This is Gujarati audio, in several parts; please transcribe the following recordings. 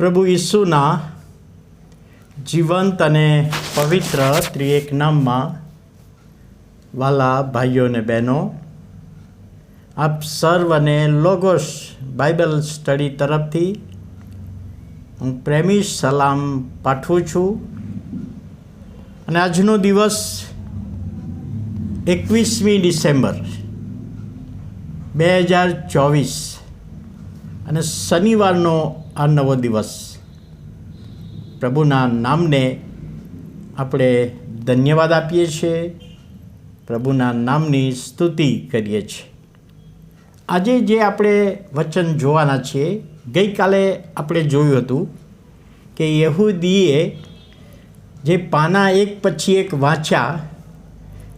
પ્રભુ ઈસુના જીવંત અને પવિત્ર ત્રિએક નામમાં વાલા ભાઈઓ અને બહેનો, આપ સર્વને લોગોસ બાઇબલ સ્ટડી તરફથી હું પ્રેમી સલામ પાઠવું છું. અને આજનો દિવસ 21મી ડિસેમ્બર 2024 અને શનિવારનો આ નવો દિવસ. પ્રભુના નામને આપણે ધન્યવાદ આપીએ છીએ, પ્રભુના નામની સ્તુતિ કરીએ છીએ. આજે જે આપણે વચન જોવાના છીએ, ગઈકાલે આપણે જોયું હતું કે યહૂદીએ જે પાના એક પછી એક વાંચ્યા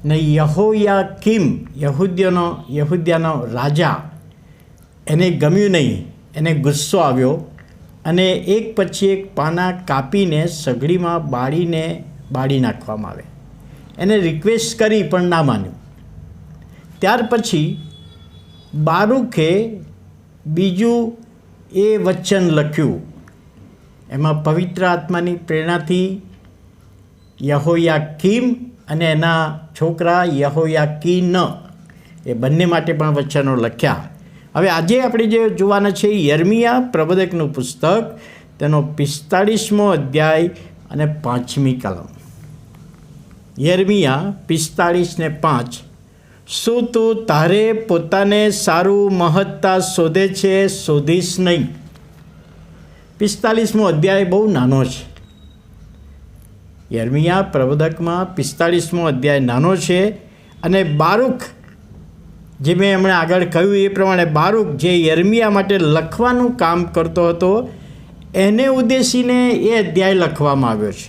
ને યહોયાકીમ યહૂદિયાનો રાજા, એને ગમ્યું નહીં, એને ગુસ્સો આવ્યો અને એક પછી એક પાના કાપીને સગડીમાં બાળી નાખવામાં આવે. એને રિક્વેસ્ટ કરી પણ ના માન્યું. ત્યાર પછી બારૂકે બીજું એ વચન લખ્યું. એમાં પવિત્ર આત્માની પ્રેરણાથી યહોયાકીમ અને એના છોકરા યહોયાકીન એ બંને માટે પણ વચનો લખ્યા. હવે આજે આપણે જે જોવાના છે યર્મિયા પ્રબોધકનું પુસ્તક, તેનો 45મો અધ્યાય અને 5મી કલમ. યર્મિયા 45 ને 5. શું તું તારે પોતાને સારું મહત્તા શોધે છે, શોધીશ નહીં? 45મો અધ્યાય બહુ નાનો છે. યર્મિયા પ્રબોધકમાં 45મો અધ્યાય નાનો છે. અને બારૂક, જે મેં હમણાં આગળ કહ્યું એ પ્રમાણે, બારૂક જે યર્મિયા માટે લખવાનું કામ કરતો હતો, એને ઉદ્દેશીને એ અધ્યાય લખવામાં આવ્યો છે.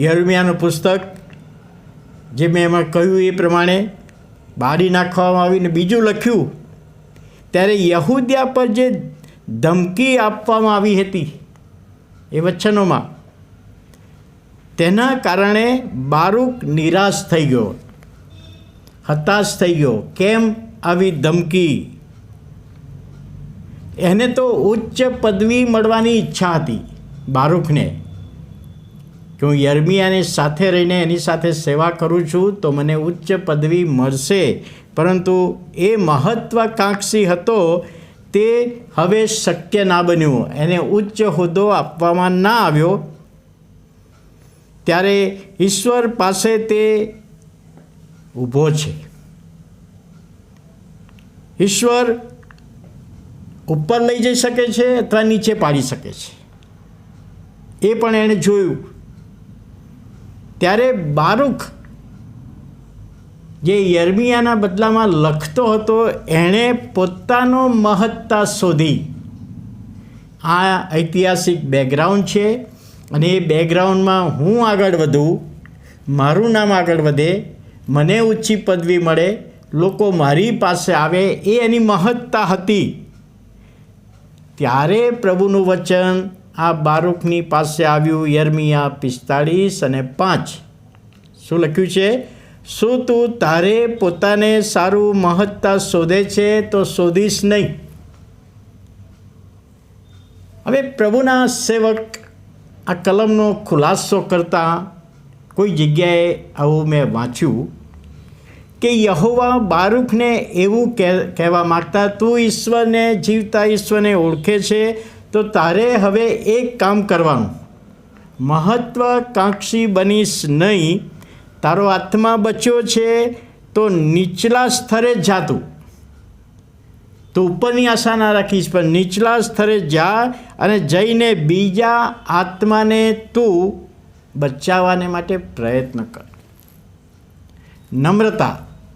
યર્મિયાનું પુસ્તક, જે મેં એમાં કહ્યું એ પ્રમાણે, બાળી નાખવામાં આવીને બીજું લખ્યું ત્યારે યહૂદિયા પર જે ધમકી આપવામાં આવી હતી એ વચનોમાં, તેના કારણે બારૂક નિરાશ થઈ ગયો, હતાશ થઈ ગયો. કેમ આવી ધમકી? એને તો ઉચ્ચ પદવી મળવાની ઈચ્છા હતી બારૂકને, કે હું યર્મિયાની સાથે રહીને એની સાથે સેવા કરું છું તો મને ઉચ્ચ પદવી મળશે. પરંતુ એ મહત્વાકાંક્ષી હતો તે હવે શક્ય ના બન્યું. એને ઉચ્ચ હોદ્દો આપવામાં ના આવ્યો. ત્યારે ઈશ્વર પાસે તે ઊભો છે. ઈશ્વર ઉપર લઈ જઈ શકે છે અથવા નીચે પાડી શકે છે, એ પણ એણે જોયું. ત્યારે બારૂક જે યર્મિયાના બદલામાં લખતો હતો, એણે પોતાનો મહત્તા શોધી. આ ઐતિહાસિક બેકગ્રાઉન્ડ છે અને એ બેકગ્રાઉન્ડમાં હું આગળ વધું, મારું નામ આગળ વધે, મને ઊંચી પદવી મળે, લોકો મારી પાસે આવે, એ એની મહત્તા હતી. ત્યારે પ્રભુનું વચન આ બારૂકની પાસે આવ્યું. યર્મિયા 45 અને 5. શું લખ્યું છે? શું તું તારે પોતાને સારું મહત્તા શોધે છે તો શોધીશ નહીં? હવે પ્રભુના સેવક આ કલમનો ખુલાસો કરતાં કોઈ જગ્યાએ આવું મેં વાંચ્યું કે યહોવા બારૂકને એવું કહેવા માગતા, તું ઈશ્વરને, જીવતા ઈશ્વરને ઓળખે છે તો તારે હવે એક કામ કરવાનું, મહત્વાકાંક્ષી બનીશ નહીં. તારો આત્મા બચ્યો છે તો નીચલા સ્તરે જાતું. તું ઉપરની આશા ના રાખીશ, પણ નીચલા સ્તરે જા અને જઈને બીજા આત્માને તું બચાવવાને માટે પ્રયત્ન કર. નમ્રતા,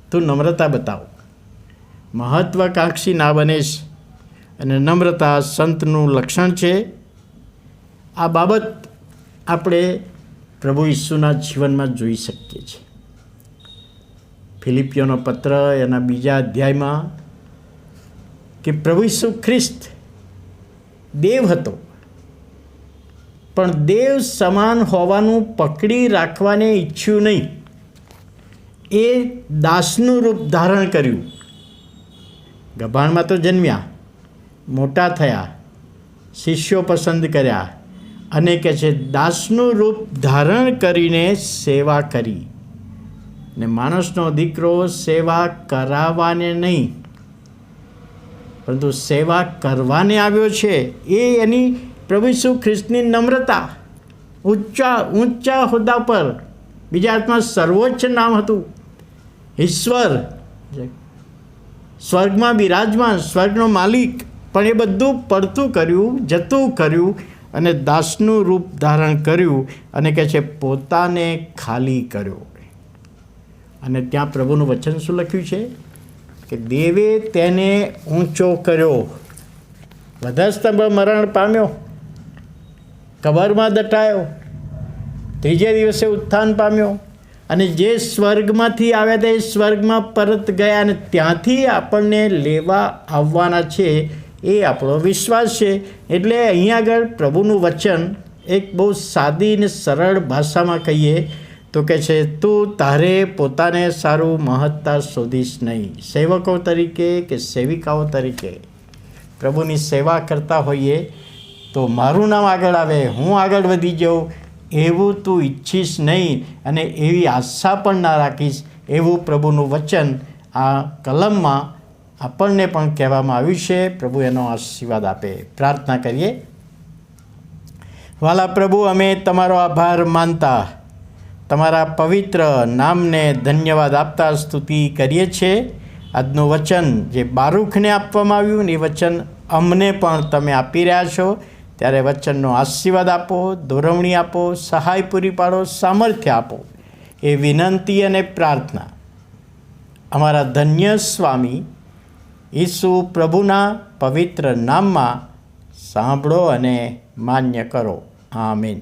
તું નમ્રતા બતાવ. મહત્વાકાંક્ષી ના બનીશ. અને નમ્રતા સંતનું લક્ષણ છે. આ બાબત આપણે પ્રભુ ઈસુના જીવનમાં જોઈ શકીએ છીએ. ફિલિપિયોનો પત્ર એના 2 અધ્યાયમાં કે પ્રભુ ઈસુ ખ્રિસ્ત દેવ હતો, પણ દેવ સમાન હોવાનું પકડી રાખવાને ઈચ્છ્યું નહીં. એ દાસનું રૂપ ધારણ કર્યું. ગભાણમાં તો જન્મ્યા, મોટા થયા, શિષ્યો પસંદ કર્યા અને કહે છે દાસનું રૂપ ધારણ કરીને સેવા કરી. ને માણસનો દીકરો સેવા કરાવવાને નહીં પરંતુ સેવા કરવાને આવ્યો છે. એ એની પ્રભુ ઈસુ ખ્રિસ્તની નમ્રતા, ઊંચા હોદ્દા પર, બીજા અર્થમાં સર્વોચ્ચ નામ હતું, ઈશ્વર, સ્વર્ગમાં બિરાજમાન, સ્વર્ગનો માલિક, પણ એ બધું પડતું કર્યું, જતું કર્યું અને દાસનું રૂપ ધારણ કર્યું અને કહે છે પોતાને ખાલી કર્યો. અને ત્યાં પ્રભુનું વચન શું લખ્યું છે કે દેવે તેને ઊંચો કર્યો, વધસ્તંભ મરણ પામ્યો, કબરમાં દટાયો, ત્રીજે દિવસે ઉત્થાન પામ્યો અને જે સ્વર્ગમાંથી આવ્યા હતા એ સ્વર્ગમાં પરત ગયા અને ત્યાંથી આપણને લેવા આવવાના છે, એ આપણો વિશ્વાસ છે. એટલે અહીં આગળ પ્રભુનું વચન એક બહુ સાદી અને સરળ ભાષામાં કહીએ તો કહે છે તું તારે પોતાને સારું મહત્તા શોધીશ નહીં. સેવકો તરીકે કે સેવિકાઓ તરીકે પ્રભુની સેવા કરતા હોઈએ તો મારું નામ આગળ આવે, હું આગળ વધી જાઉં એવું તું ઈચ્છીશ નહીં અને એવી આશા પણ ના રાખીશ. એવું પ્રભુનું વચન આ કલમમાં આપણને પણ કહેવામાં આવ્યું છે. પ્રભુ એનો આશીર્વાદ આપે. પ્રાર્થના કરીએ. વાલા પ્રભુ, અમે તમારો આભાર માનતા, તમારા પવિત્ર નામને ધન્યવાદ આપતા સ્તુતિ કરીએ છીએ. આજનું વચન જે બારૂખને આપવામાં આવ્યું ને એ વચન અમને પણ તમે આપી રહ્યા છો, ત્યારે વચનનો આશીર્વાદ આપો, દોરવણી આપો, સહાય પૂરી પાડો, સામર્થ્ય આપો, એ વિનંતી અને પ્રાર્થના અમારા ધન્ય સ્વામી ઈસુ પ્રભુના પવિત્ર નામમાં સાંભળો અને માન્ય કરો. આમીન.